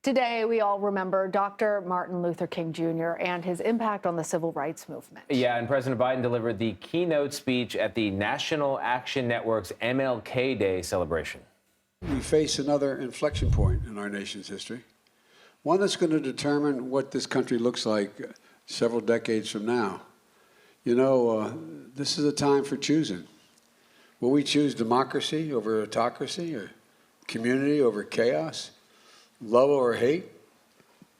Today, we all remember Dr. Martin Luther King Jr. and his impact on the civil rights movement. Yeah, and President Biden delivered the keynote speech at the National Action Network's MLK Day celebration. We face another inflection point in our nation's history, one that's going to determine what this country looks like several decades from now. You know, this is a time for choosing. Will we choose democracy over autocracy, or community over chaos, love over hate?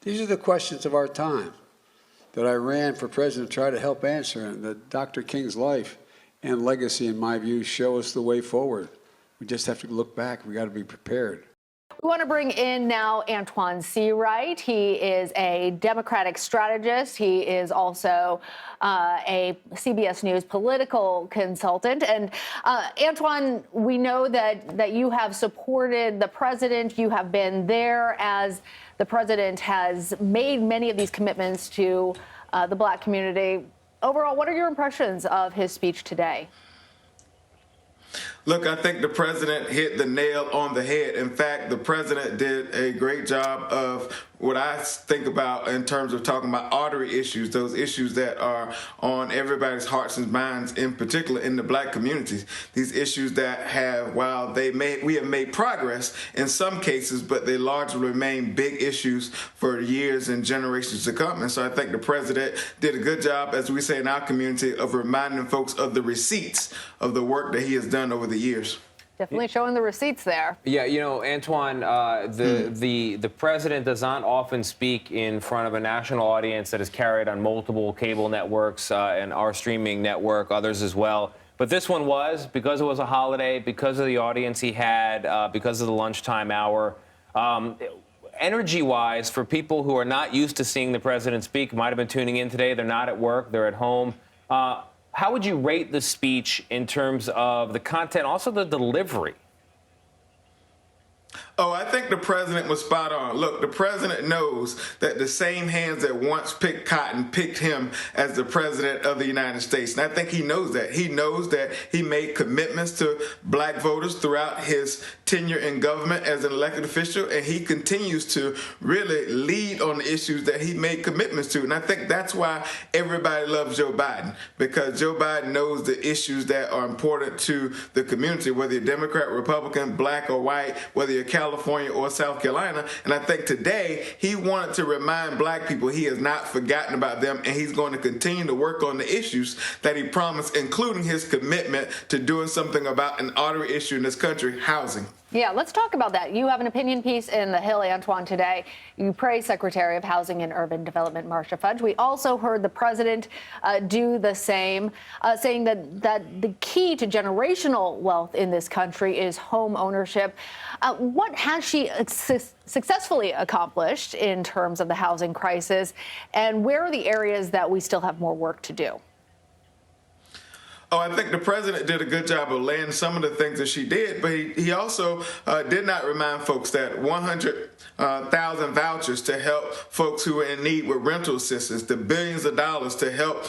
These are the questions of our time that I ran for president to try to help answer, and that Dr. King's life and legacy, in my view, show us the way forward. We just have to look back. We got to be prepared. We want to bring in now Antjuan Seawright. He is a Democratic strategist. He is also a CBS News political consultant. And Antjuan, we know that you have supported the president. You have been there as the president has made many of these commitments to the Black community. Overall, what are your impressions of his speech today? Look, I think the president hit the nail on the head. In fact, the president did a great job of what I think about in terms of talking about artery issues, those issues that are on everybody's hearts and minds, in particular in the Black communities. These issues that have, while we have made progress in some cases, but they largely remain big issues for years and generations to come. And so I think the president did a good job, as we say in our community, of reminding folks of the receipts of the work that he has done over the years. Definitely showing the receipts there. Yeah, you know, Antjuan, the president does not often speak in front of a national audience that is carried on multiple cable networks and our streaming network, others as well. But this one was, because it was a holiday, because of the audience he had, because of the lunchtime hour. Energy-wise, for people who are not used to seeing the president speak, might have been tuning in today, they're not at work, they're at home. How would you rate the speech in terms of the content, also the delivery? Oh, I think the president was spot on. Look, the president knows that the same hands that once picked cotton picked him as the president of the United States. And I think he knows that. He knows that he made commitments to Black voters throughout his tenure in government as an elected official, and he continues to really lead on the issues that he made commitments to. And I think that's why everybody loves Joe Biden, because Joe Biden knows the issues that are important to the community, whether you're Democrat, Republican, Black or white, whether you're California or South Carolina. And I think today he wanted to remind Black people he has not forgotten about them, and he's going to continue to work on the issues that he promised, including his commitment to doing something about an artery issue in this country, housing. Yeah, let's talk about that. You have an opinion piece in The Hill, Antjuan, today. You praise Secretary of Housing and Urban Development Marcia Fudge. We also heard the president do the same, saying that the key to generational wealth in this country is home ownership. What has she successfully accomplished in terms of the housing crisis, and where are the areas that we still have more work to do? Oh, I think the president did a good job of laying some of the things that she did, but he also did not remind folks that 100,000 vouchers to help folks who are in need with rental assistance, the billions of dollars to help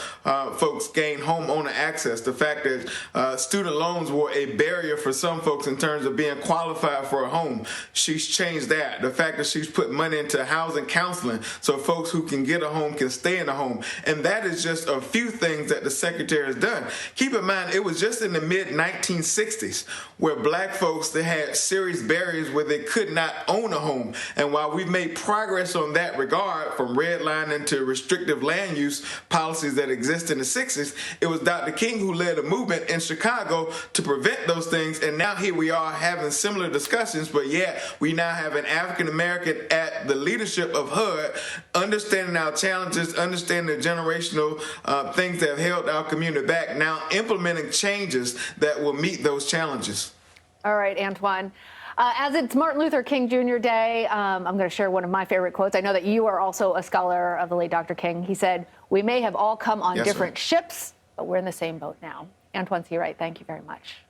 folks gain homeowner access, the fact that student loans were a barrier for some folks in terms of being qualified for a home. She's changed that. The fact that she's put money into housing counseling so folks who can get a home can stay in a home. And that is just a few things that the secretary has done. Keep in mind, it was just in the mid-1960s where Black folks, they had serious barriers where they could not own a home. And while we've made progress on that regard, from redlining to restrictive land use policies that exist in the 60s, it was Dr. King who led a movement in Chicago to prevent those things. And now here we are having similar discussions, but yet we now have an African American at the leadership of HUD, understanding our challenges, understanding the generational things that have held our community back, now implementing changes that will meet those challenges. All right, Antjuan. As it's Martin Luther King Jr. Day, I'm going to share one of my favorite quotes. I know that you are also a scholar of the late Dr. King. He said, "We may have all come on different ships, but we're in the same boat now." Antjuan Seawright, thank you very much.